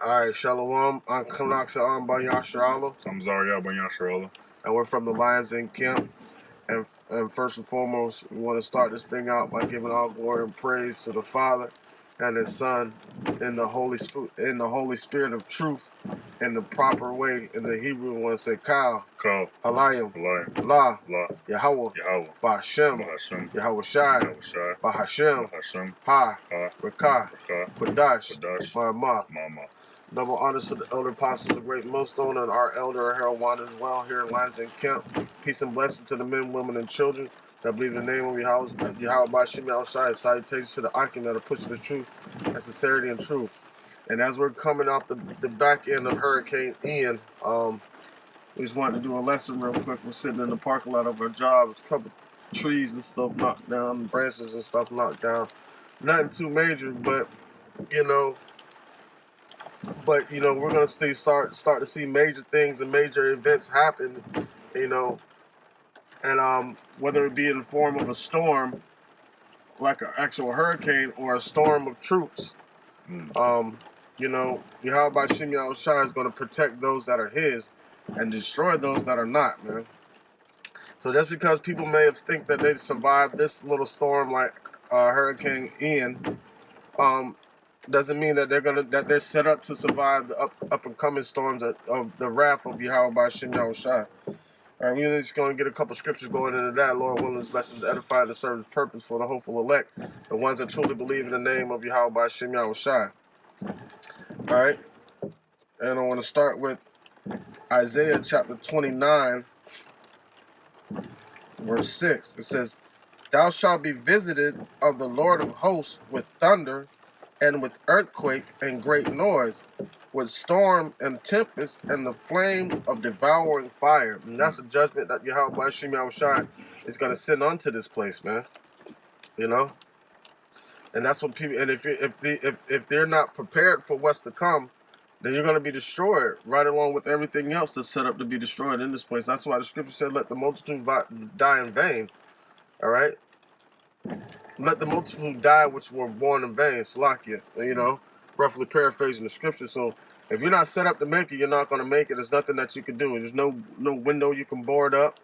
Alright, Shalom. I'm Kanaksa Banyasharala. I'm Zariah Banyasharala. And we're from the Lions Den Camp. And first and foremost, we want to start this thing out by giving all glory and praise to the Father and His Son in the Holy Spirit of truth in the proper way. In the Hebrew, we want to say Kal, Halayim, La, Yahweh, Ba'Hashem, Yahweh Shai, Ba'Hashem, Ha, Rekah, Kodash, Ma'amah. Double honors to the elder apostles of Great Millstone and our elder Harold Wan as well here in Lions Den Camp. Peace and blessings to the men, women, and children that believe in the name of Yahweh Ba'Shem Yahushai. Salutations to the Akim that are pushing the truth and sincerity and truth. And as we're coming off the back end of Hurricane Ian, we just wanted to do a lesson real quick. We're sitting in the parking lot of our job. There's a couple trees and stuff knocked down, branches and stuff knocked down. Nothing too major, but you know, we're gonna start to see major things and major events happen, and whether it be in the form of a storm, like an actual hurricane, or a storm of troops. Yahweh Ba'Shem Yahushai is gonna protect those that are His and destroy those that are not, man. So just because people may have think that they survived this little storm like Hurricane Ian, doesn't mean that they're set up to survive the up and coming storms of the wrath of Yahweh Ba'Shem Yahushai. All right, we're just going to get a couple scriptures going into that. Lord willing, this lesson to edify and to serve His purpose for the hopeful elect, the ones that truly believe in the name of Yahweh Ba'Shem Yahushai. All right, and I want to start with Isaiah chapter 29, verse 6. It says, "Thou shalt be visited of the Lord of hosts with thunder, and with earthquake and great noise, with storm and tempest and the flame of devouring fire." And that's a judgment that Yahweh Ba'Shem Yahushai is going to send unto this place, man. And that's what people. And if they're not prepared for what's to come, then you're going to be destroyed right along with everything else that's set up to be destroyed in this place. That's why the scripture said, "Let the multitude die in vain." All right. Let the multitude die which were born in vain, Salakia, roughly paraphrasing the scripture. So if you're not set up to make it, you're not going to make it. There's nothing that you can do. There's no window you can board up,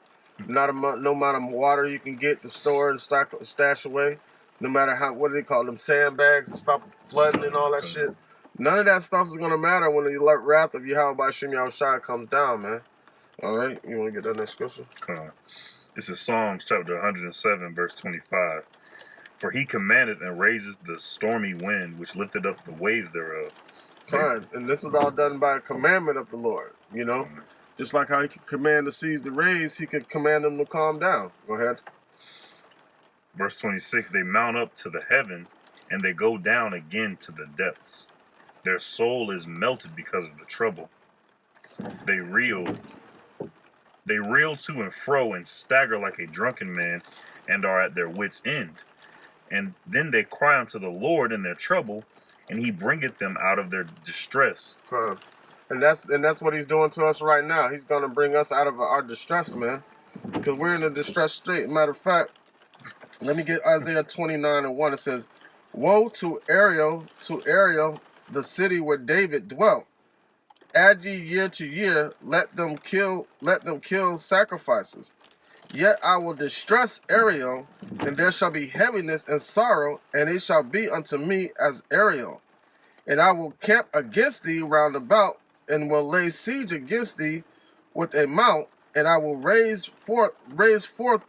no amount of water you can get to store and stash away, no matter what do they call them, sandbags to stop flooding and all that shit. None of that stuff is going to matter when the wrath of Yahweh Ba'Shem Yahushai comes down, man. All right, you want to get that next scripture? Come on. This is Psalms chapter 107, verse 25. "For He commanded and raised the stormy wind, which lifted up the waves thereof." Fine. And this is all done by a commandment of the Lord, Just like how He could command the seas to raise, He could command them to calm down. Go ahead. Verse 26, "They mount up to the heaven, and they go down again to the depths. Their soul is melted because of the trouble. They reel to and fro and stagger like a drunken man, and are at their wits' end. And then they cry unto the Lord in their trouble, and He bringeth them out of their distress." And that's what He's doing to us right now. He's going to bring us out of our distress, man, because we're in a distressed state. Matter of fact, let me get Isaiah 29:1. It says, "Woe to Ariel, the city where David dwelt. Add ye year to year, let them kill sacrifices. Yet I will distress Ariel, and there shall be heaviness and sorrow, and it shall be unto me as Ariel. And I will camp against thee round about, and will lay siege against thee with a mount, and I will raise forth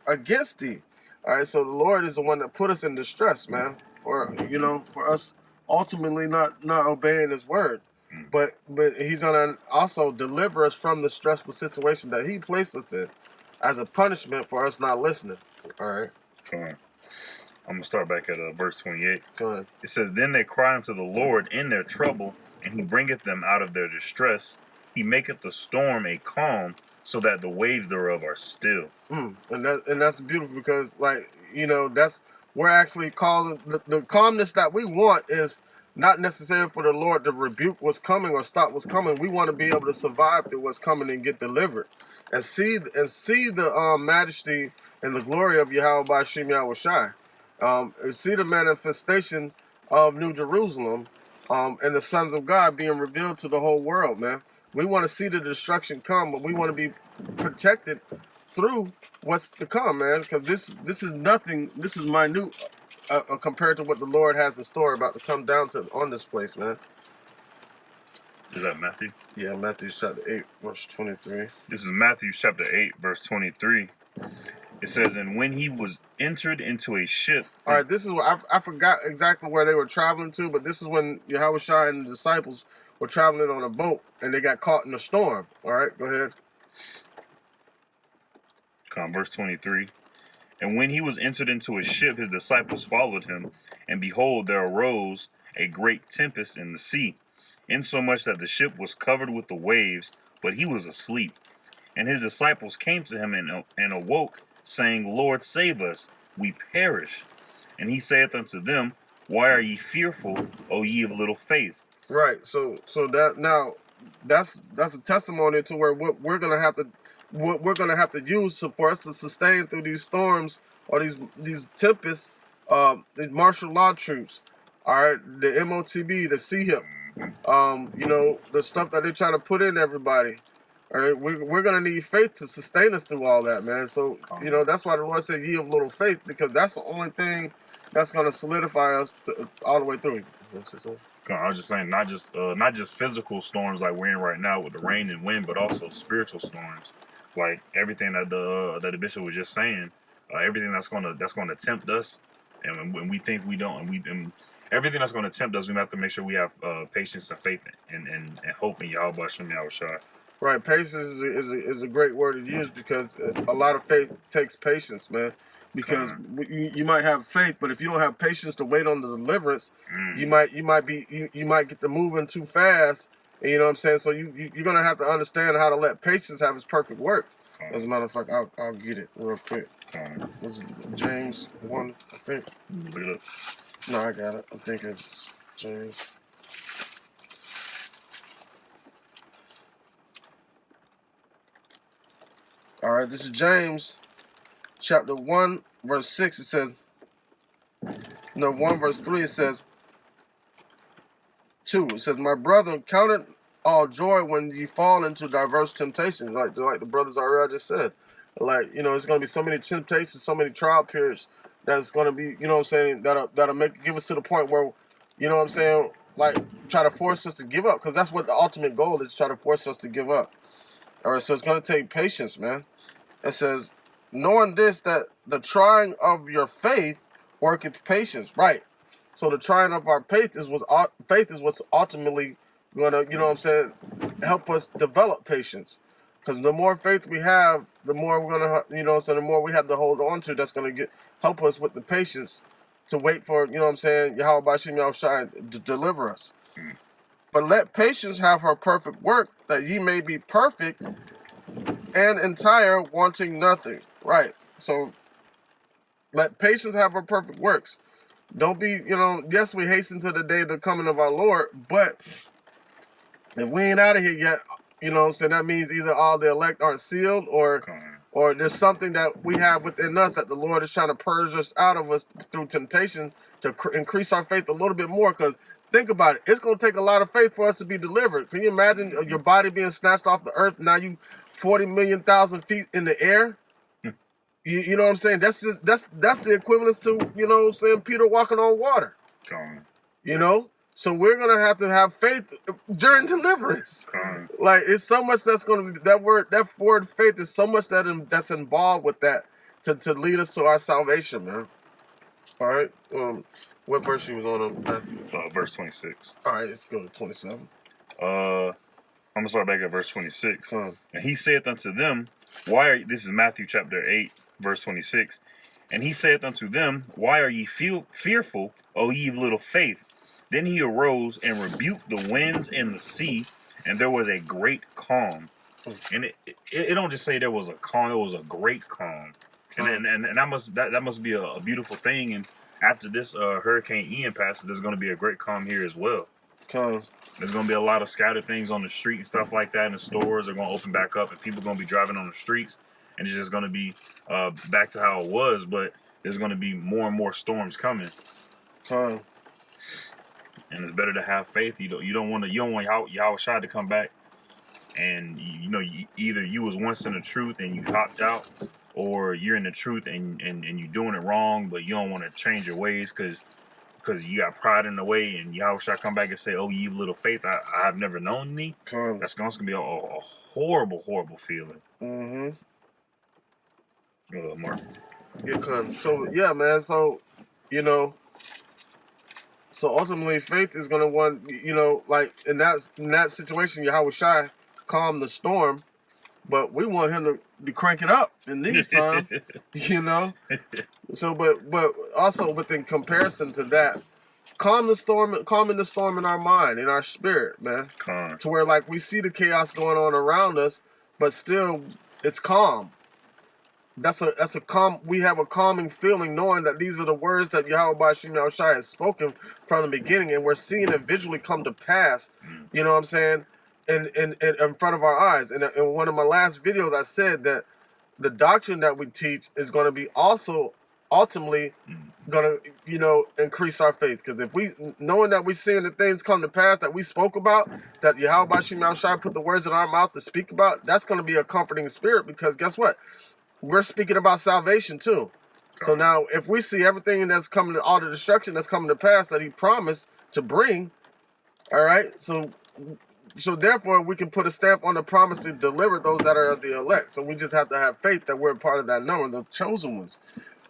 against thee." All right, so the Lord is the one that put us in distress, man, for us ultimately not obeying His word. But He's gonna also deliver us from the stressful situation that He placed us in, as a punishment for us not listening. All right. Come on. I'm going to start back at verse 28. Go ahead. It says, "Then they cry unto the Lord in their trouble, and He bringeth them out of their distress. He maketh the storm a calm, so that the waves thereof are still." And that's beautiful, because that's we're actually calling the calmness that we want is not necessary for the Lord to rebuke what's coming or stop what's coming. We want to be able to survive through what's coming and get delivered, and see the majesty and the glory of Yahweh Ba'Shem Yahushai. See the manifestation of New Jerusalem, and the sons of God being revealed to the whole world, man. We want to see the destruction come, but we want to be protected through what's to come, man. Because this is nothing. This is minute compared to what the Lord has in store about to come down to on this place, man. Is that Matthew? Yeah, Matthew chapter 8, verse 23. This is Matthew chapter 8, verse 23. It says, and when he was entered into a ship. All right, this is what I forgot exactly where they were traveling to, but this is when Yahushua and the disciples were traveling on a boat and they got caught in a storm. All right, go ahead. Verse 23. And when he was entered into a ship, his disciples followed him, and behold, there arose a great tempest in the sea, insomuch that the ship was covered with the waves, but he was asleep. And his disciples came to him and awoke, saying, Lord, save us, we perish. And he saith unto them, why are ye fearful, O ye of little faith? Right. So that now that's a testimony to where what we're gonna have to use for us to sustain through these storms or these tempests, these martial law troops. All right, the MOTB, the CHIP, you know, the stuff that they're trying to put in everybody. All right, we're gonna need faith to sustain us through all that, man. So you know that's why the Lord said, "Ye of little faith," because that's the only thing that's gonna solidify us all the way through. I was just saying, not just physical storms like we're in right now with the rain and wind, but also spiritual storms, like everything that the bishop was just saying, everything that's gonna tempt us, and when we think we don't, and everything that's gonna tempt us, we have to make sure we have patience and faith and hope in Yahweh Shem Yahushua. Right, patience is a great word to use because a lot of faith takes patience, man. Because you might have faith, but if you don't have patience to wait on the deliverance, you might get to moving too fast. And you know what I'm saying? So you're gonna have to understand how to let patience have its perfect work. As a matter of fact, I'll get it real quick. This is James 1, I think. Look it up. No, I got it. I think it's James. All right, this is James chapter 1, verse 6. It says, no, 1 verse 3, it says, 2. It says, my brother, count it all joy when you fall into diverse temptations, like the brothers already just said. Like, you know, it's going to be so many temptations, so many trial periods that's going to be, you know what I'm saying, that'll give us to the point where, you know what I'm saying, like, try to force us to give up, because that's what the ultimate goal is, try to force us to give up. All right, so it's going to take patience, man. It says, knowing this, that the trying of your faith worketh patience. Right. So the trying of our faith is what's ultimately going to, you know what I'm saying, help us develop patience. Because the more faith we have, the more we're going to, you know, so the more we have to hold on to, that's going to help us with the patience to wait for, you know what I'm saying, Yahweh Bashim Yahushua to deliver us. But let patience have her perfect work, that ye may be perfect and entire, wanting nothing. Right. So let patience have her perfect works. Don't be, you know, yes, we hasten to the day of the coming of our Lord, but if we ain't out of here yet, you know what I'm saying, that means either all the elect aren't sealed or there's something that we have within us that the Lord is trying to purge us out of us through temptation to increase our faith a little bit more. Because think about it, it's going to take a lot of faith for us to be delivered. Can you imagine your body being snatched off the earth? Now you 40 million thousand feet in the air. You know what I'm saying? That's the equivalence to, you know what I'm saying, Peter walking on water. You know? So we're gonna have to have faith during deliverance. Like, it's so much that's gonna be that word faith is so much that's involved with that to lead us to our salvation, man. All right. What verse she was on Matthew? Verse 26. All right, let's go to 27. I'm gonna start back at verse 26. And he saith unto them, this is Matthew chapter 8, verse 26. And he saith unto them, why are ye fearful, O ye of little faith? Then he arose and rebuked the winds and the sea, and there was a great calm. And it don't just say there was a calm; it was a great calm. And that must be a beautiful thing. And after this Hurricane Ian passes, there's going to be a great calm here as well. There's going to be a lot of scattered things on the street and stuff like that, and the stores are going to open back up, and people are going to be driving on the streets, and it's just going to be back to how it was. But there's going to be more and more storms coming. And it's better to have faith. You don't want Yahushua to come back, and either you was once in the truth and you hopped out, or you're in the truth and you're doing it wrong, but you don't want to change your ways because you got pride in the way, and Yahushua come back and say, "Oh, ye little faith, I have never known thee." That's going to be a horrible, horrible feeling. Mm-hmm. Mark. Yeah, so yeah, man. So, so ultimately, faith is gonna want, like in that situation, Yahushua calm the storm, but we want him to crank it up in these times, So, but also within comparison to that, calming the storm in our mind, in our spirit, man, to where like we see the chaos going on around us, but still it's calm. That's a calm. We have a calming feeling, knowing that these are the words that Yahweh Bashim Yahushua has spoken from the beginning, and we're seeing it visually come to pass. You know what I'm saying? In front of our eyes. And in one of my last videos, I said that the doctrine that we teach is going to be also ultimately going to, increase our faith. Because if we, knowing that we're seeing the things come to pass that we spoke about, that Yahweh Bashim Yahushua put the words in our mouth to speak about, that's going to be a comforting spirit. Because guess what? We're speaking about salvation too. So now, if we see everything that's coming, all the destruction that's coming to pass that he promised to bring, all right, so therefore we can put a stamp on the promise to deliver those that are the elect. So we just have to have faith that we're part of that number, the chosen ones,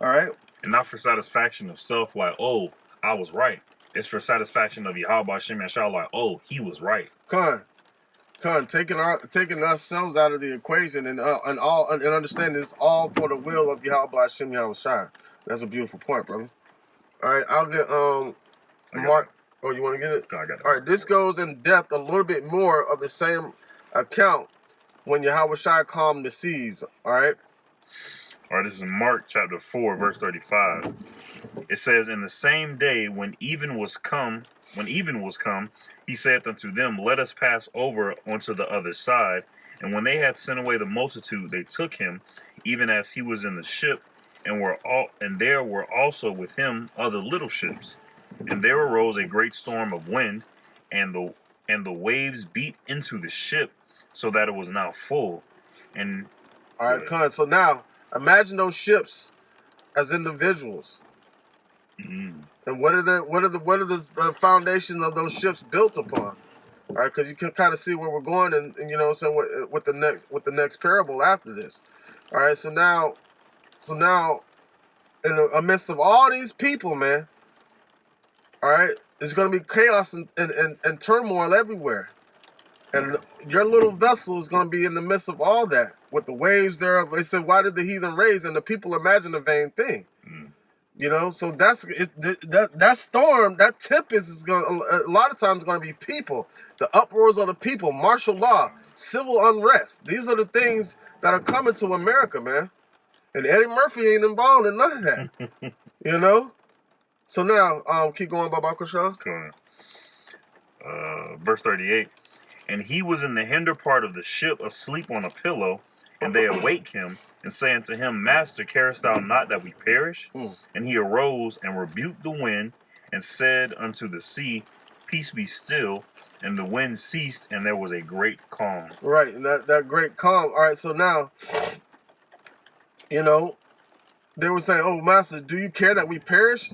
all right? And not for satisfaction of self, like, oh, I was right. It's for satisfaction of Yahweh Shem Yahshua, like, oh, he was right. Taking ourselves out of the equation and understanding it's all for the will of Yahweh Shem Yahushua. That's a beautiful point, brother. All right, I'll get Mark. Oh, you want to get it? I got it. All right, this goes in depth a little bit more of the same account when Yahushua calmed the seas. All right. All right, this is Mark chapter 4, verse 35. It says, "In the same day when even was come, he saith unto them, Let us pass over unto the other side. And when they had sent away the multitude, they took him, even as he was in the ship, and there were also with him other little ships. And there arose a great storm of wind, and the waves beat into the ship, so that it was now full." And all right, so now imagine those ships as individuals. And what are the foundations of those ships built upon? All right, because you can kind of see where we're going, and you know, so with the next parable after this. All right, so now, in the midst of all these people, man, all right, there's going to be chaos and turmoil everywhere, and your little vessel is going to be in the midst of all that with the waves thereof. They said, "Why did the heathen rage?" And the people imagine a vain thing. You know, so that storm, that tempest is going to, a lot of times going to be people, the uproars of the people, martial law, civil unrest. These are the things that are coming to America, man. And Eddie Murphy ain't involved in none of that. You know? So now, keep going, Baba Kushan. Cool. Verse 38. "And he was in the hinder part of the ship, asleep on a pillow, and they awake him, and say unto him, Master, carest thou not that we perish? And he arose and rebuked the wind, and said unto the sea, Peace be still. And the wind ceased, and there was a great calm." Right, and that great calm. All right, so now, you know, they were saying, "Oh, Master, do you care that we perish?"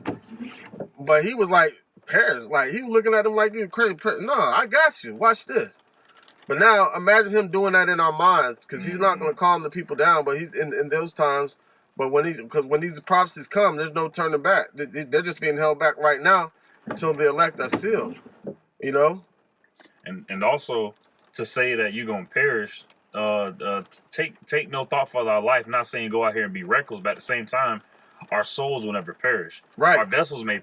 But he was like, "Perish?" Like, he was looking at him like, "You crazy? No, I got you. Watch this." But now, imagine him doing that in our minds, because he's not going to calm the people down. But he's in those times. But when these prophecies come, there's no turning back. They're just being held back right now until the elect are sealed. You know. And also to say that you're gonna perish, take no thought for our life. Not saying go out here and be reckless, but at the same time, our souls will never perish. Right. Our vessels may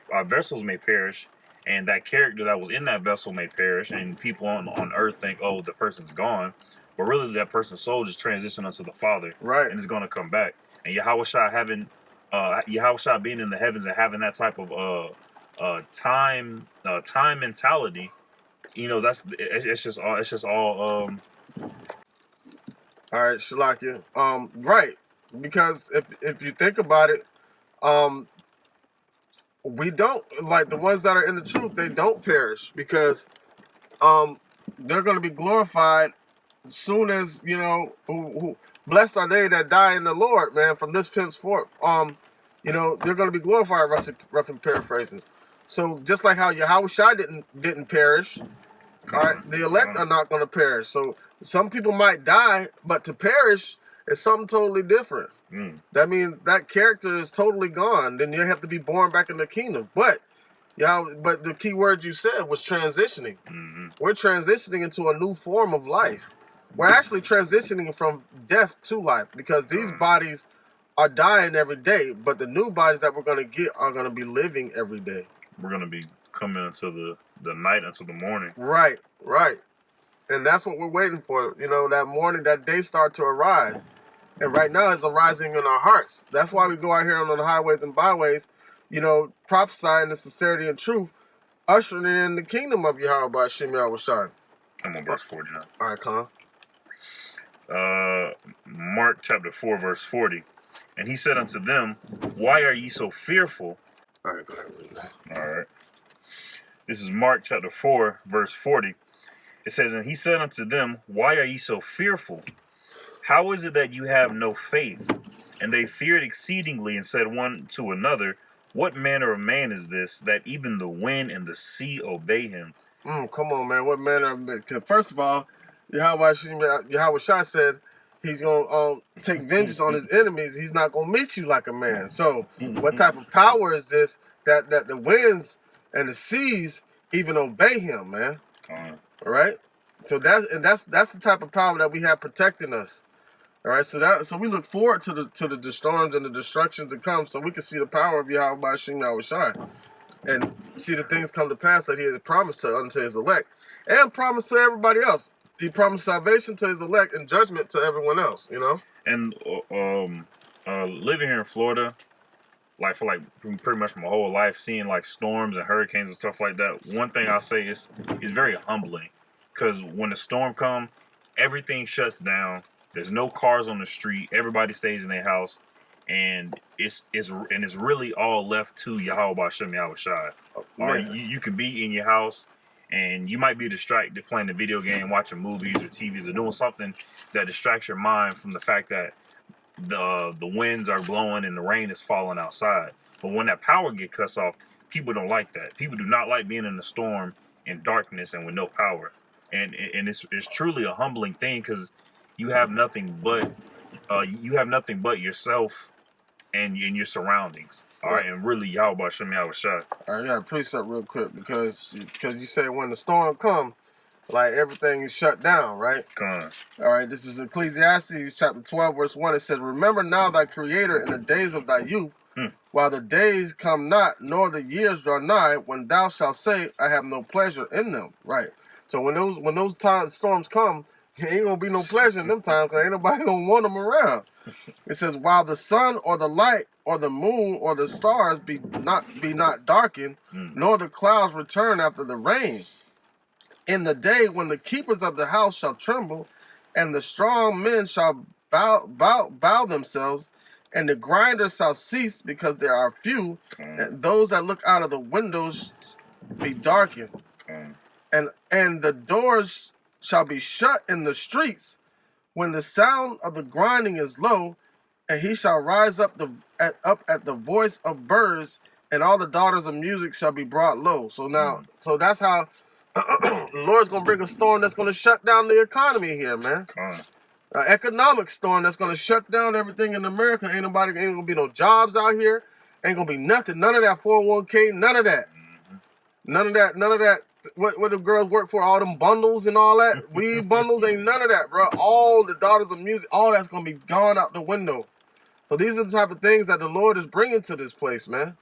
perish. And that character that was in that vessel may perish, and people on earth think, oh, the person's gone. But really, that person's soul just transitioned unto the Father. Right. And is going to come back. And Yahushua being in the heavens and having that type of time mentality, you know, it's just all. All right, Shalakia. Right. Because if you think about it, we don't, like the ones that are in the truth, they don't perish, because they're going to be glorified as soon as, who blessed are they that die in the Lord, man, from this henceforth. They're going to be glorified, roughly paraphrasing. So just like how Yahweh Shai didn't perish, all right, the elect are not going to perish. So some people might die, but to perish is something totally different. That means that character is totally gone. Then you have to be born back in the kingdom. But the key word you said was transitioning. We're transitioning into a new form of life. We're actually transitioning from death to life, because these bodies are dying every day, but the new bodies that we're going to get are going to be living every day. We're going to be coming into the night, until the morning. Right. And that's what we're waiting for. That morning, that day start to arise. And right now it's arising in our hearts. That's why we go out here on the highways and byways, prophesying the sincerity and truth, ushering in the kingdom of Yahweh by Shem Yahweh Shai. I'm on verse 40 now. All right, Con. Mark chapter 4, verse 40. And he said unto them, why are ye so fearful? All right, go ahead and read that. All right. This is Mark chapter 4, verse 40. It says, and he said unto them, why are ye so fearful? How is it that you have no faith? And they feared exceedingly, and said one to another, what manner of man is this, that even the wind and the sea obey him? Come on, man. What manner of man? Because first of all, Yahweh Shai said he's going to take vengeance on his enemies. He's not going to meet you like a man. So what type of power is this that the winds and the seas even obey him, man? All right? So that's the type of power that we have protecting us. All right, so we look forward to the storms and the destruction to come, so we can see the power of Yahweh by Shem Yahweh Shai, and see the things come to pass that he has promised unto his elect, and promised to everybody else. He promised salvation to his elect and judgment to everyone else. And living here in Florida, for pretty much my whole life, seeing like storms and hurricanes and stuff like that. One thing I'll say is very humbling, because when the storm comes, everything shuts down. There's no cars on the street. Everybody stays in their house, and it's really all left to Yahweh B'Shem Yahweh Shai. Or you could be in your house, and you might be distracted playing a video game, watching movies or TVs, or doing something that distracts your mind from the fact that the winds are blowing and the rain is falling outside. But when that power gets cut off, people don't like that. People do not like being in the storm, in darkness, and with no power. And it's truly a humbling thing, because you have nothing but yourself and your surroundings. All right, and really Yahweh B'Shem Yahweh Shai. All right, I got a precept real quick, because you say when the storm come, like everything is shut down, right? All right, this is Ecclesiastes chapter 12, verse 1. It says, remember now thy Creator in the days of thy youth, while the days come not, nor the years draw nigh, when thou shalt say, I have no pleasure in them. Right. So when those storms come, ain't gonna be no pleasure in them times, because ain't nobody gonna want them around. It says, while the sun or the light or the moon or the stars be not darkened, nor the clouds return after the rain. In the day when the keepers of the house shall tremble, and the strong men shall bow themselves, and the grinders shall cease, because there are few, and those that look out of the windows be darkened, and the doors shall be shut in the streets, when the sound of the grinding is low, and he shall rise up at the voice of birds, and all the daughters of music shall be brought low. So now, so that's how the Lord's gonna bring a storm that's gonna shut down the economy here, man. An economic storm that's gonna shut down everything in America. Ain't gonna be no jobs out here. Ain't gonna be nothing. None of that 401k. None of that. None of that. What the girls work for, all them bundles and all that, weed bundles, ain't none of that, bro. All the daughters of music, all that's going to be gone out the window. So these are the type of things that the Lord is bringing to this place, man.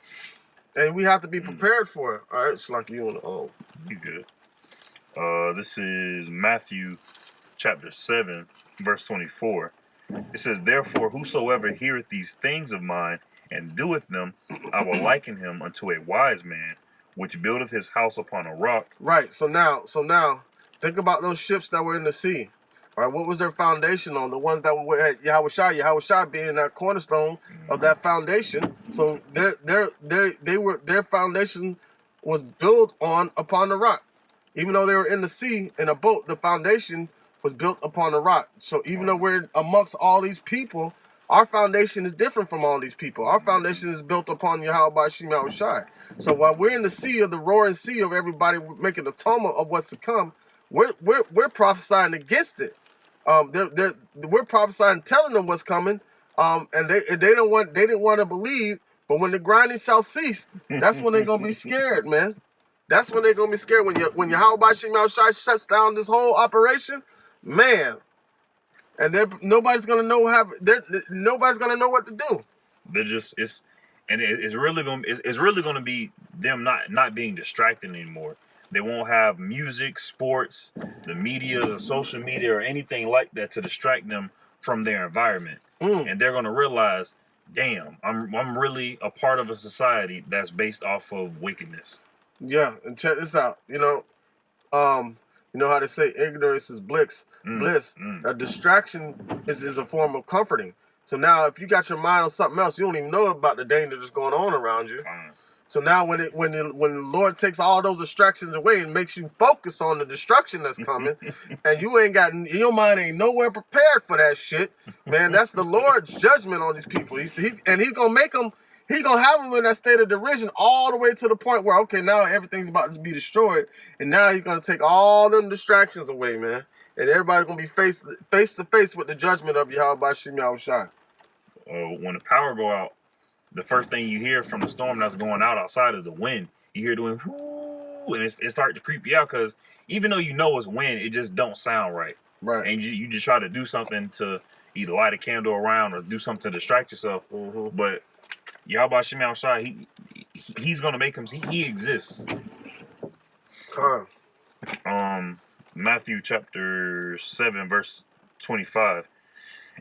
And we have to be prepared for it. All right, it's like you on the own. You good. This is Matthew chapter 7, verse 24. It says, therefore, whosoever heareth these things of mine and doeth them, I will liken him unto a wise man, which buildeth his house upon a rock. Right. So now, think about those ships that were in the sea. Right? What was their foundation on? The ones that were Yahushua being that cornerstone of that foundation. So their foundation was built upon the rock. Even though they were in the sea in a boat, the foundation was built upon the rock. So even though we're amongst all these people, our foundation is different from all these people. Our foundation is built upon Yahweh Shem Yahushai. So while we're in the sea of the roaring sea of everybody making the tumult of what's to come, we're prophesying against it. We're prophesying, telling them what's coming. And they didn't want to believe. But when the grinding shall cease, that's when they're gonna be scared, man. That's when they're gonna be scared. When Yahweh Shem Yahushai shuts down this whole operation, man. And nobody's gonna know what to do. They're just it's really gonna be them not being distracted anymore. They won't have music, sports, the media, the social media, or anything like that to distract them from their environment. And they're gonna realize, damn, I'm really a part of a society that's based off of wickedness. Yeah, and check this out. You know how they say ignorance is bliss. A distraction is a form of comforting. So now if you got your mind on something else, you don't even know about the danger that's going on around you. So now when the Lord takes all those distractions away and makes you focus on the destruction that's coming, and your mind ain't nowhere prepared for that shit, man, that's the Lord's judgment on these people. He's gonna make them. He's going to have them in that state of derision all the way to the point where, okay, now everything's about to be destroyed. And now he's going to take all them distractions away, man. And everybody's going to be face to face with the judgment of Yahweh Shem Yahushai. When the power go out, the first thing you hear from the storm that's going out outside is the wind. You hear doing whoo, and it starts to creep you out because even though you know it's wind, it just don't sound right. Right. And you just try to do something to either light a candle around or do something to distract yourself. But Yahweh Shem Yahushai, he's gonna make him see he exists. Matthew chapter 7, verse 25.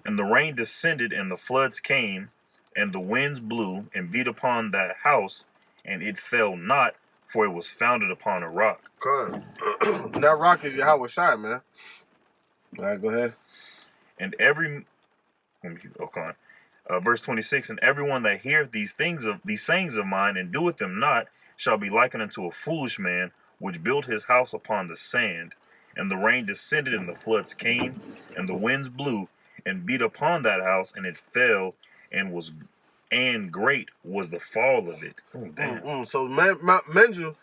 And the rain descended, and the floods came, and the winds blew and beat upon that house, and it fell not, for it was founded upon a rock. That rock is Yahweh Shai, man. All right, go ahead. And verse 26, and everyone that heareth these sayings of mine, and doeth them not, shall be likened unto a foolish man, which built his house upon the sand. And the rain descended, and the floods came, and the winds blew, and beat upon that house, and it fell, and great was the fall of it. Oh, damn. So mind you,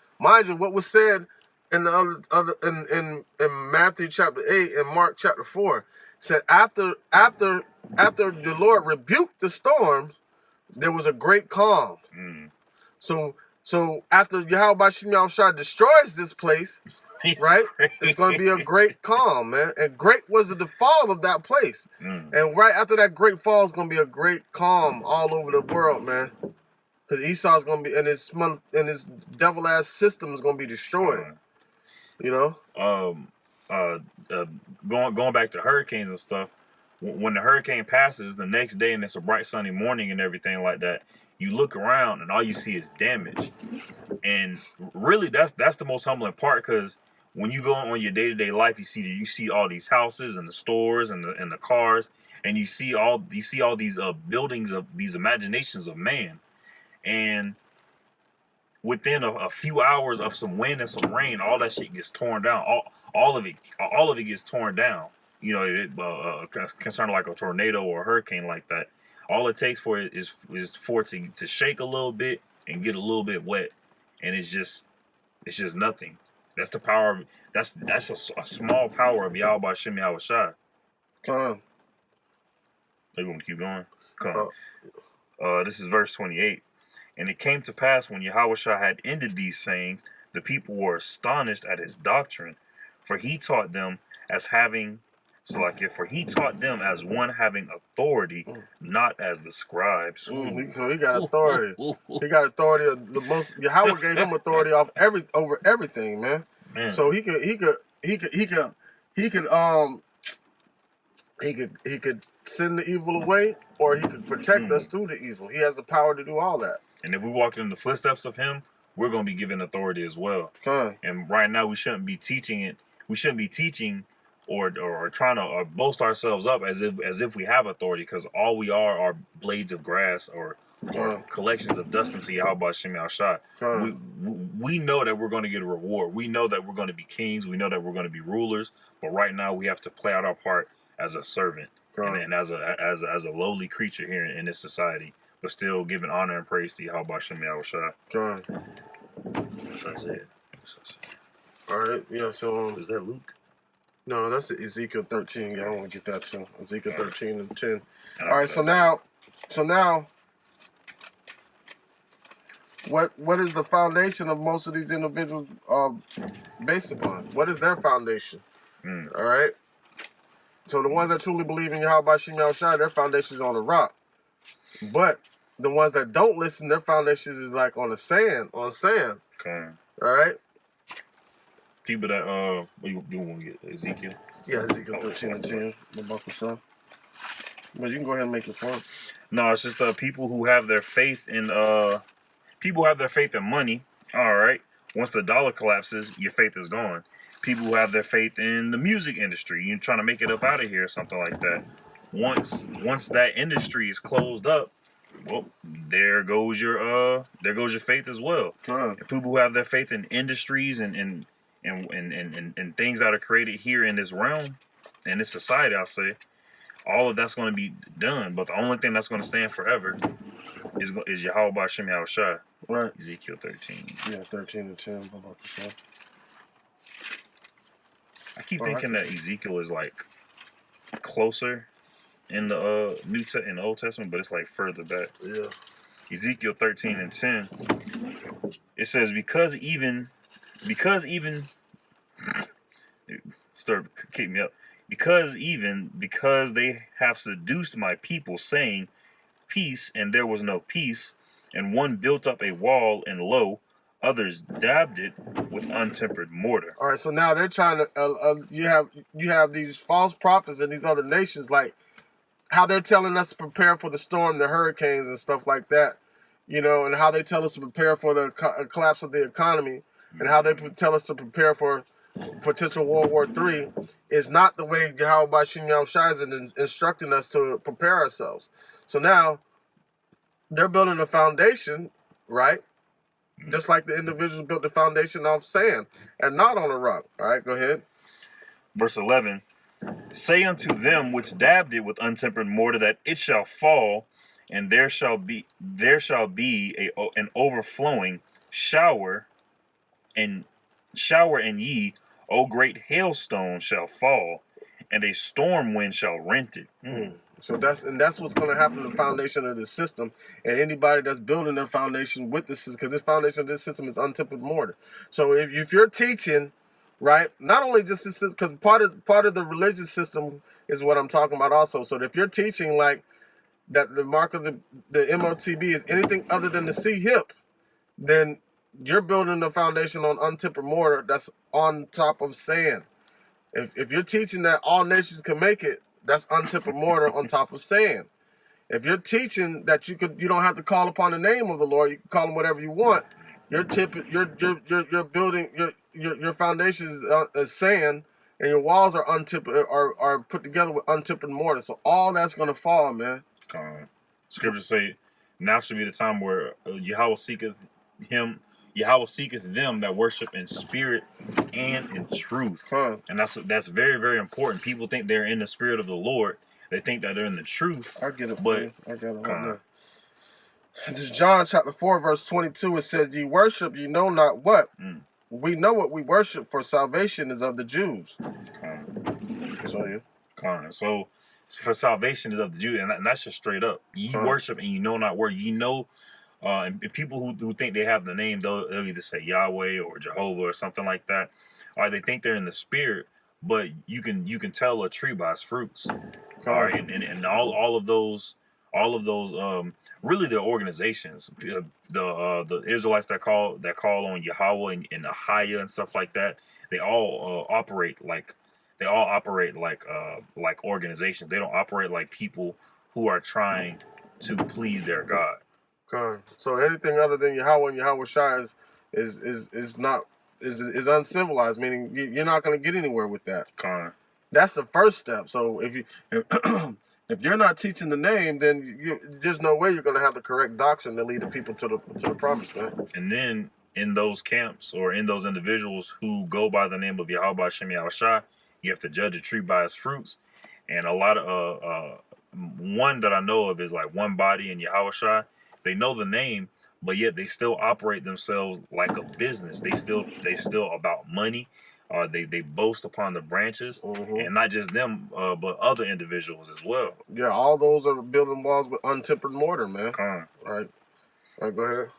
what was said in the in Matthew chapter 8 and Mark chapter 4 said after the Lord rebuked the storm, there was a great calm. So after Yahweh Shem Yahushai destroys this place, right, it's going to be a great calm, man. And great was the fall of that place. And right after that great fall is going to be a great calm all over the world, man. Because Esau's going to be, and his devil ass system is going to be destroyed. You know. Going back to hurricanes and stuff. When the hurricane passes the next day and it's a bright sunny morning and everything like that, you look around and all you see is damage. And really, that's the most humbling part, because when you go on your day-to-day life, you see all these houses and the stores and the cars, and you see all these buildings of these imaginations of man. And within a few hours of some wind and some rain, all that shit gets torn down. All of it gets torn down. You know, concerning like a tornado or a hurricane like that. All it takes for it is for it to shake a little bit and get a little bit wet, and it's just nothing. That's the power. That's a small power of Yahweh Shem Yahushai. Come. You want to keep going? Come. This is verse 28. And it came to pass when Yahushua had ended these sayings, the people were astonished at his doctrine, for he taught them as one having authority, not as the scribes. He got authority. He got authority. Yahweh gave him authority over everything, man. So he could send the evil away, or he could protect us through the evil. He has the power to do all that. And if we walk in the footsteps of him, we're going to be given authority as well. And right now, we shouldn't be teaching it. We shouldn't be teaching or trying to boast ourselves up as if we have authority, because all we are blades of grass or collections of dust unto Yahweh Shem Shai. We know that we're going to get a reward. We know that we're going to be kings. We know that we're going to be rulers. But right now we have to play out our part as a servant and as a lowly creature here in this society, but still giving honor and praise to Yahweh Shem Shai. That's Isaiah. All right, yeah. So is that Luke? No, that's Ezekiel 13. Yeah, I want to get that too. Ezekiel 13 and 10. All right, so now, what is the foundation of most of these individuals based upon? What is their foundation? All right. So the ones that truly believe in Yahweh Shem Shai, their foundation is on the rock. But the ones that don't listen, their foundation is like on the sand, Okay. All right. People that you want to get Ezekiel? Yeah, Ezekiel 13 and 10. But you can go ahead and make your point. No, it's just people who have their faith in money. All right. Once the dollar collapses, your faith is gone. People who have their faith in the music industry, you're trying to make it up out of here or something like that. Once that industry is closed up, well, there goes your faith as well. People who have their faith in industries and things that are created here in this realm, in this society, I'll say, all of that's going to be done. But the only thing that's going to stand forever is Yahweh Shem Shai. Right. Ezekiel 13. Yeah, 13 and 10. I keep thinking that Ezekiel is like closer in the in the Old Testament, but it's like further back. Yeah. Ezekiel 13 and 10. It says, because even start kick me up. Because they have seduced my people, saying, peace, and there was no peace, and one built up a wall, and lo, others dabbed it with untempered mortar. All right, so now they're trying to. You have these false prophets in these other nations, like how they're telling us to prepare for the storm, the hurricanes, and stuff like that. You know, and how they tell us to prepare for the collapse of the economy, and how they tell us to prepare for potential World War III is not the way Yahweh Shem Shai is instructing us to prepare ourselves. So now they're building a foundation, right? Just like the individuals built the foundation off sand and not on a rock. All right, go ahead. Verse 11, say unto them which dabbed it with untempered mortar that it shall fall, and there shall be an overflowing shower, and ye, O great hailstone, shall fall, and a storm wind shall rent it. So that's what's going to happen to the foundation of this system, and anybody that's building their foundation with this, because this foundation of this system is untempered mortar. So if you're teaching, right, not only just this, because part of the religious system is what I'm talking about also. So if you're teaching like that the mark of the MOTB is anything other than the C-hip, then you're building the foundation on untempered mortar that's on top of sand. If you're teaching that all nations can make it, that's untempered mortar on top of sand. If you're teaching that you don't have to call upon the name of the Lord, you can call him whatever you want. You're building your foundation is sand, and your walls are are put together with untempered mortar. So all that's gonna fall, man. Scriptures say, now should be the time where Yahweh seeketh them that worship in spirit and in truth. And that's very, very important. People think they're in the spirit of the Lord. They think that they're in the truth. I get it, but I got it right now. This is John chapter 4, verse 22. It says, ye worship, ye know not what. We know what we worship, for salvation is of the Jews. So for salvation is of the Jews, and that's just straight up. You worship and you know not where. You know, and people who think they have the name, they'll either say Yahweh or Jehovah or something like that, or they think they're in the spirit. But you can tell a tree by its fruits. All right, and all of those really the organizations, the Israelites that call on Yahweh and Ahia and stuff like that, they all operate like organizations. They don't operate like people who are trying to please their God. So anything other than Yahweh and Yahweh Shai is uncivilized, meaning you're not going to get anywhere with that. That's the first step. So if if you're not teaching the name, then there's no way you're going to have the correct doctrine to lead the people to the promise, man. And then in those camps or in those individuals who go by the name of Yahweh Hashem Yahushua, you have to judge a tree by its fruits. And a lot of one that I know of is like One Body and Yahushua. They know the name, but yet they still operate themselves like a business. They still about money. They boast upon the branches, and not just them, but other individuals as well. Yeah, all those are building walls with untempered mortar, man. All right, go ahead.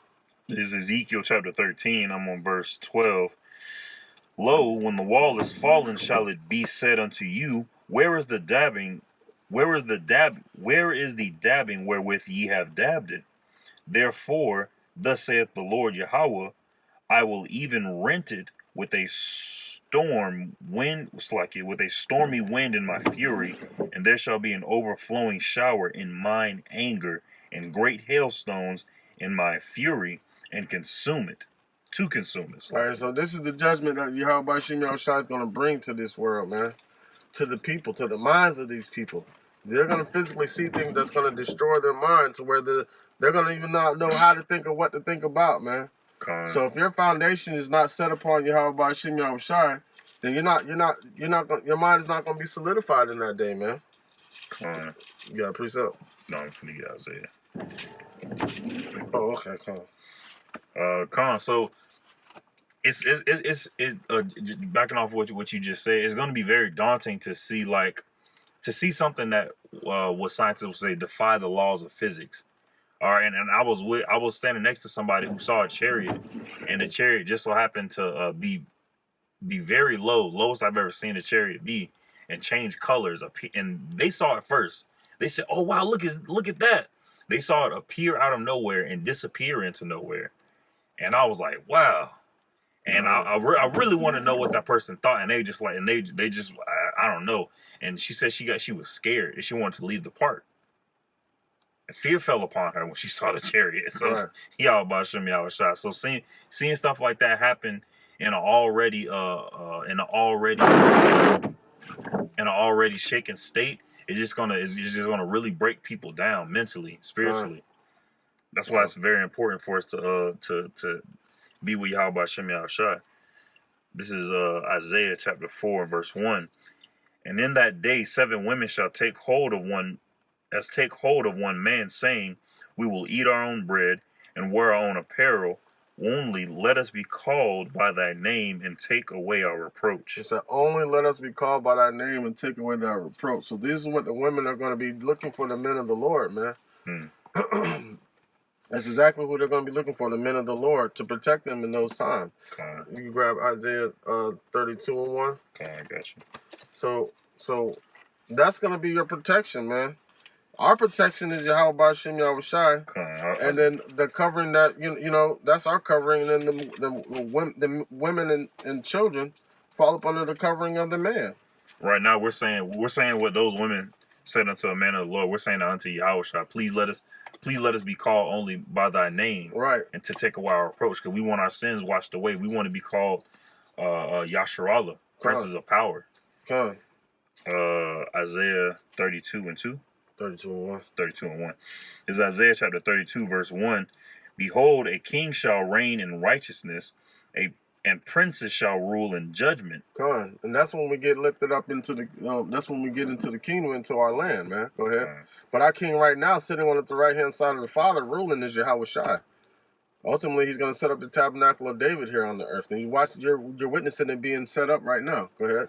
This is Ezekiel chapter 13. I'm on verse 12. Lo, when the wall is fallen, shall it be said unto you, where is the dabbing? Where is the dabbing wherewith ye have dabbed it? Therefore, thus saith the Lord Yahweh, I will even rent it with a stormy wind in my fury, and there shall be an overflowing shower in mine anger, and great hailstones in my fury, and consume it. To consume it. All right, so this is the judgment that Yahweh Hashem Yahushua is going to bring to this world, man. To the people, to the minds of these people. They're going to physically see things that's going to destroy their mind to where they're going to even not know how to think of what to think about, man. So if your foundation is not set upon Yahweh Hashem Yahushua, then your mind is not going to be solidified in that day, man. You got a precept? No, I'm finna get Isaiah. Oh, okay, so it's backing off what you just said. It's going to be very daunting to see something that what scientists will say defy the laws of physics. All right, and I was standing next to somebody who saw a chariot, and the chariot just so happened to be very lowest I've ever seen a chariot be, and change colors. And they saw it first. They said, "Oh wow, look at that!" They saw it appear out of nowhere and disappear into nowhere, and I was like, "Wow." And I really want to know what that person thought, and they just I don't know. And she said she was scared and she wanted to leave the park. And fear fell upon her when she saw the chariot. So Yahweh Hashem Yahushua. So seeing stuff like that happen in an already shaken state, it's just gonna really break people down mentally, spiritually. That's why it's very important for us to be with Yahweh Hashem Yahushua. This is Isaiah chapter 4, verse 1. And in that day 7 women shall take hold of one man, saying, we will eat our own bread and wear our own apparel. Only let us be called by thy name and take away our reproach. It said, only let us be called by thy name and take away thy reproach. So this is what the women are going to be looking for, the men of the Lord, man. That's exactly who they're going to be looking for, the men of the Lord, to protect them in those times. You can grab Isaiah 32 and 1. I got you. So that's going to be your protection, man. Our protection is Yahweh Hashem Yahushua, and then the covering that you know that's our covering, and then the women and children fall up under the covering of the man. Right now, we're saying what those women said unto a man of the Lord. We're saying unto Yahushua, please let us be called only by thy name, right? And to take away our reproach, because we want our sins washed away. We want to be called Yasharallah, princes of power. Isaiah 32 and 2. 32 and 1. 32 and 1. This is Isaiah chapter 32, verse 1. Behold, a king shall reign in righteousness, and princes shall rule in judgment. And that's when we get lifted up into the. That's when we get into the kingdom, into our land, man. Go ahead. But our king right now, sitting on the right hand side of the Father, ruling is Yahushua. Ultimately, he's going to set up the tabernacle of David here on the earth, and you're witnessing it being set up right now. Go ahead.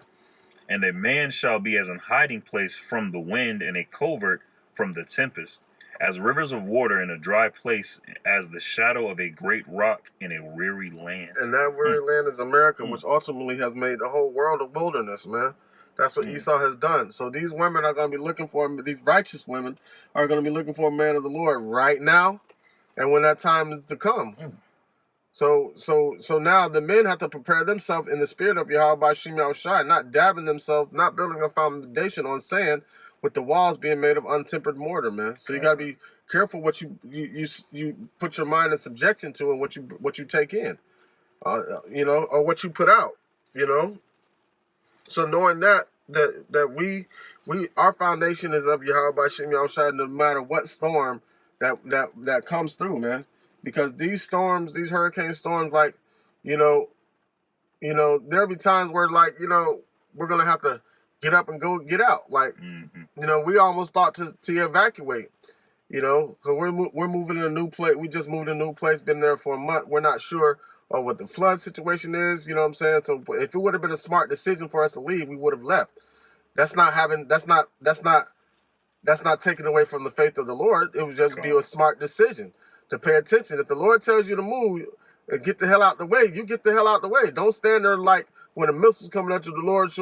And a man shall be as an hiding place from the wind, and a covert from the tempest, as rivers of water in a dry place, as the shadow of a great rock in a weary land. And that weary land is America, which ultimately has made the whole world a wilderness, man. That's what Esau has done. So these women are going to be looking for, these righteous women are going to be looking for a man of the Lord right now, and when that time is to come. So now the men have to prepare themselves in the spirit of Yahweh Hashem Yahushua, not dabbing themselves, not building a foundation on sand, with the walls being made of untempered mortar, man. So you got to be careful what you put your mind in subjection to, and what you take in, or what you put out, So knowing that, that we our foundation is of Yahweh Bashim Yahushua, no matter what storm that comes through, man. Because these storms, these hurricane storms, like, you know, there'll be times where, like, we're gonna have to get up and go get out. Like, we almost thought to evacuate. So we're moving in a new place. We just moved in a new place. Been there for a month. We're not sure of what the flood situation is. You know what I'm saying? So if it would have been a smart decision for us to leave, we would have left. That's not taken away from the faith of the Lord. It would just be a smart decision to pay attention. If the Lord tells you to move and get the hell out the way, you get the hell out the way. Don't stand there like when a missile's coming at you, the Lord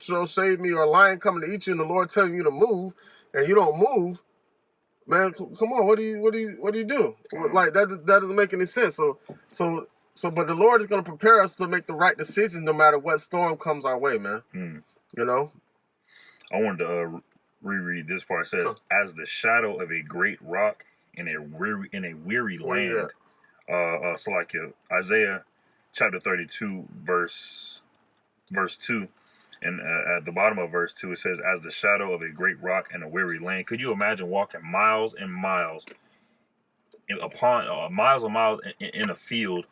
shall save me, or a lion coming to eat you, and the Lord telling you to move, and you don't move. Man, come on, what do you do? Like, that doesn't make any sense. But the Lord is going to prepare us to make the right decision no matter what storm comes our way, man. I wanted to reread this part. It says, "As the shadow of a great rock in a weary land." So like Isaiah chapter 32, verse 2. And at the bottom of verse 2, it says, "As the shadow of a great rock in a weary land." Could you imagine walking miles and miles miles and miles in a field,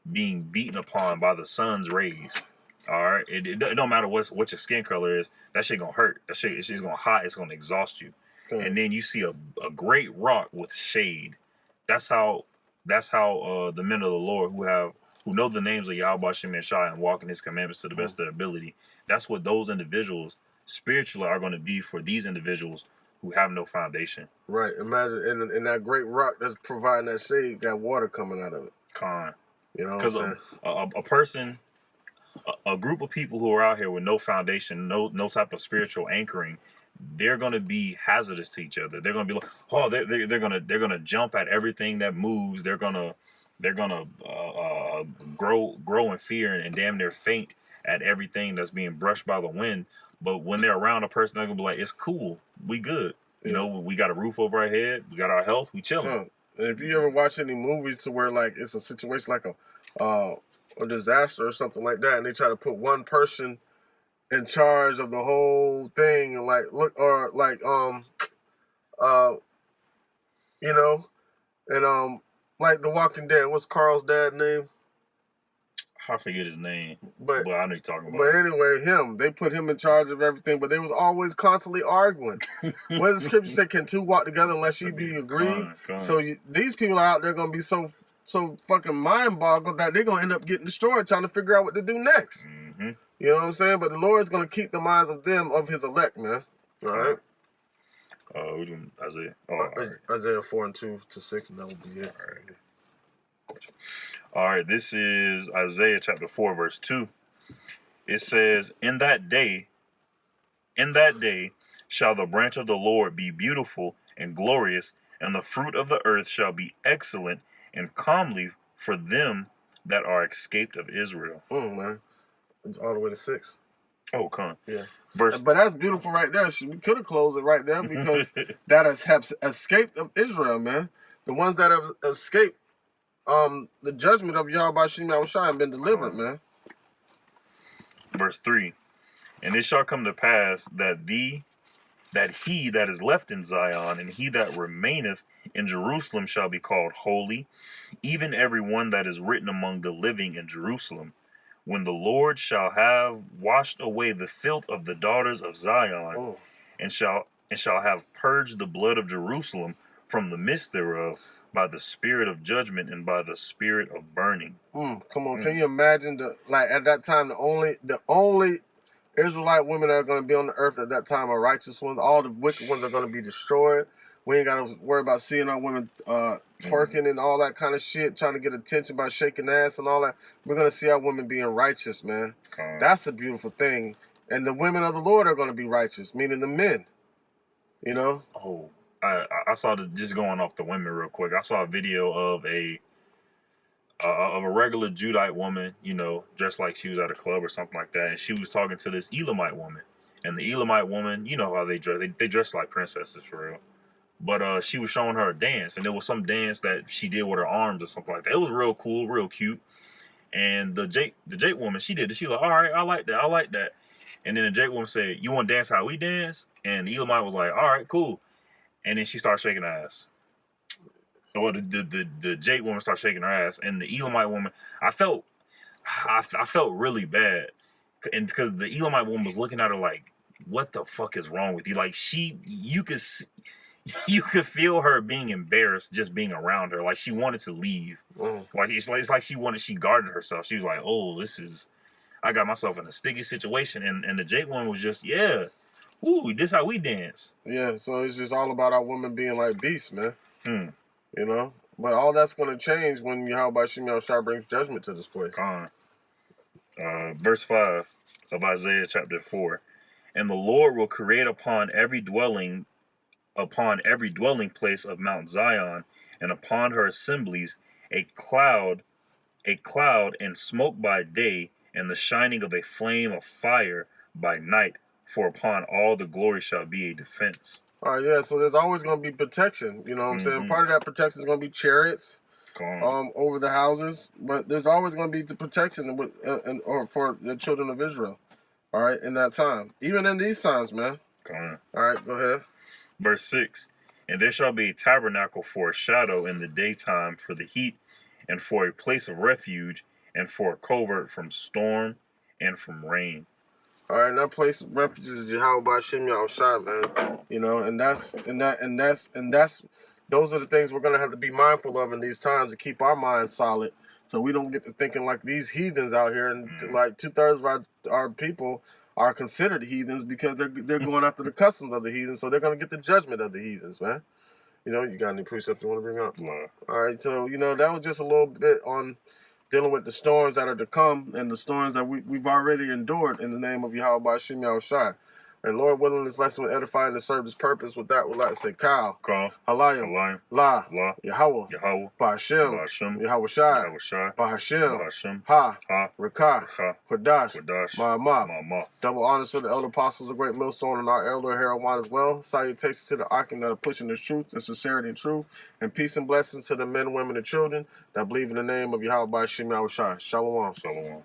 being beaten upon by the sun's rays? All right, it don't matter what your skin color is. That shit gonna hurt. That shit, it's just gonna hot. It's gonna exhaust you. And then you see a great rock with shade. That's how the men of the Lord who know the names of Yahweh Shem and Shai and walk in His commandments to the best of their ability. That's what those individuals spiritually are going to be for these individuals who have no foundation. Right. Imagine in that great rock that's providing that shade, got water coming out of it. Because a person, a group of people who are out here with no foundation, no type of spiritual anchoring, they're going to be hazardous to each other. They're going to be like, oh, they're going to jump at everything that moves. They're going to grow in fear and damn near faint at everything that's being brushed by the wind. But when they're around a person, they're gonna be like, "It's cool, we good. We got a roof over our head, we got our health, we chilling." And if you ever watch any movies to where, like, it's a situation like a disaster or something like that, and they try to put one person in charge of the whole thing, and like like The Walking Dead. What's Carl's dad's name? I forget his name, but I know you're talking about. But anyway, they put him in charge of everything, but they was always constantly arguing. What does the scripture say? Can two walk together unless you be agreed? So these people are out there going to be so fucking mind-boggled that they're going to end up getting destroyed trying to figure out what to do next. You know what I'm saying? But the Lord's going to keep the minds of His elect, man. All right? We're doing Isaiah. Isaiah 4:2-6, and that will be it. All right, this is Isaiah chapter 4, verse 2. It says, In that day shall the branch of the Lord be beautiful and glorious, and the fruit of the earth shall be excellent and comely for them that are escaped of Israel." Man. All the way to 6. Oh, come on. Yeah. But that's beautiful right there. We could have closed it right there because that have escaped of Israel, man. The ones that have escaped the judgment of Yahweh Shem Yahushua and been delivered, man. Verse 3. "And it shall come to pass that he that is left in Zion and he that remaineth in Jerusalem shall be called holy, even every one that is written among the living in Jerusalem. When the Lord shall have washed away the filth of the daughters of Zion, and shall have purged the blood of Jerusalem from the midst thereof, by the spirit of judgment and by the spirit of burning." Come on, can you imagine at that time the only Israelite women that are going to be on the earth at that time are righteous ones. All the wicked ones are going to be destroyed. We ain't got to worry about seeing our women twerking and all that kind of shit, trying to get attention by shaking ass and all that. We're going to see our women being righteous, man. That's a beautiful thing. And the women of the Lord are going to be righteous, meaning the men. I saw this, just going off the women real quick. I saw a video of a regular Judite woman, dressed like she was at a club or something like that, and she was talking to this Elamite woman. And the Elamite woman, you know how they dress. They dress like princesses for real. But she was showing her a dance, and there was some dance that she did with her arms or something like that. It was real cool, real cute. And the Jake woman, she did it. She was like, all right, I like that. And then the Jake woman said, "You want to dance how we dance?" And the Elamite was like, "All right, cool." And then she started shaking her ass. Or the Jake woman started shaking her ass, and the Elamite woman, I felt really bad, and because the Elamite woman was looking at her like, "What the fuck is wrong with you?" Like you could feel her being embarrassed just being around her. Like she wanted to leave. Like it's like she guarded herself. She was like, "Oh, I got myself in a sticky situation," and the Jake one was just, "Yeah, ooh, this how we dance." Yeah, so it's just all about our women being like beasts, man. You know? But all that's going to change when Yahweh Shem Yahushua brings judgment to this place. Verse 5 of Isaiah chapter 4. And the Lord will create upon every dwelling place of Mount Zion, and upon her assemblies a cloud and smoke by day, and the shining of a flame of fire by night, for upon all the glory shall be a defense. All right, yeah, so there's always going to be protection, you know what I'm saying? Part of that protection is going to be chariots over the houses, but there's always going to be the protection or for the children of Israel, all right, in that time. Even in these times, man. All right, go ahead. Verse 6, and there shall be a tabernacle for a shadow in the daytime for the heat, and for a place of refuge, and for a covert from storm and from rain. All right, and that place of refuge is Yahweh Shem Yahushua, man. You know, and that's those are the things we're gonna have to be mindful of in these times to keep our minds solid, so we don't get to thinking like these heathens out here, and like 2/3 of our people are considered heathens because they're going after the customs of the heathens, so they're gonna get the judgment of the heathens, man. You know, you got any precepts you want to bring up? No. All right, so you know that was just a little bit on dealing with the storms that are to come and the storms that we've already endured in the name of Yahweh Shem Yahushua. And Lord willing, this lesson will edify and serve His purpose. With that, we'd like to say, Kal, Halayim, La, Yahweh, Ba'Hashem, Yahweh Shai, Ba'Hashem, Ha, Rakah, Kodash, Ma'amah. Double honors to the elder apostles, the great millstone, and our elder Harold One as well. Salutations to the Akim that are pushing the truth and sincerity and truth. And peace and blessings to the men, women, and children that believe in the name of Yahweh Shem Yahushua. Shalom. Shalom.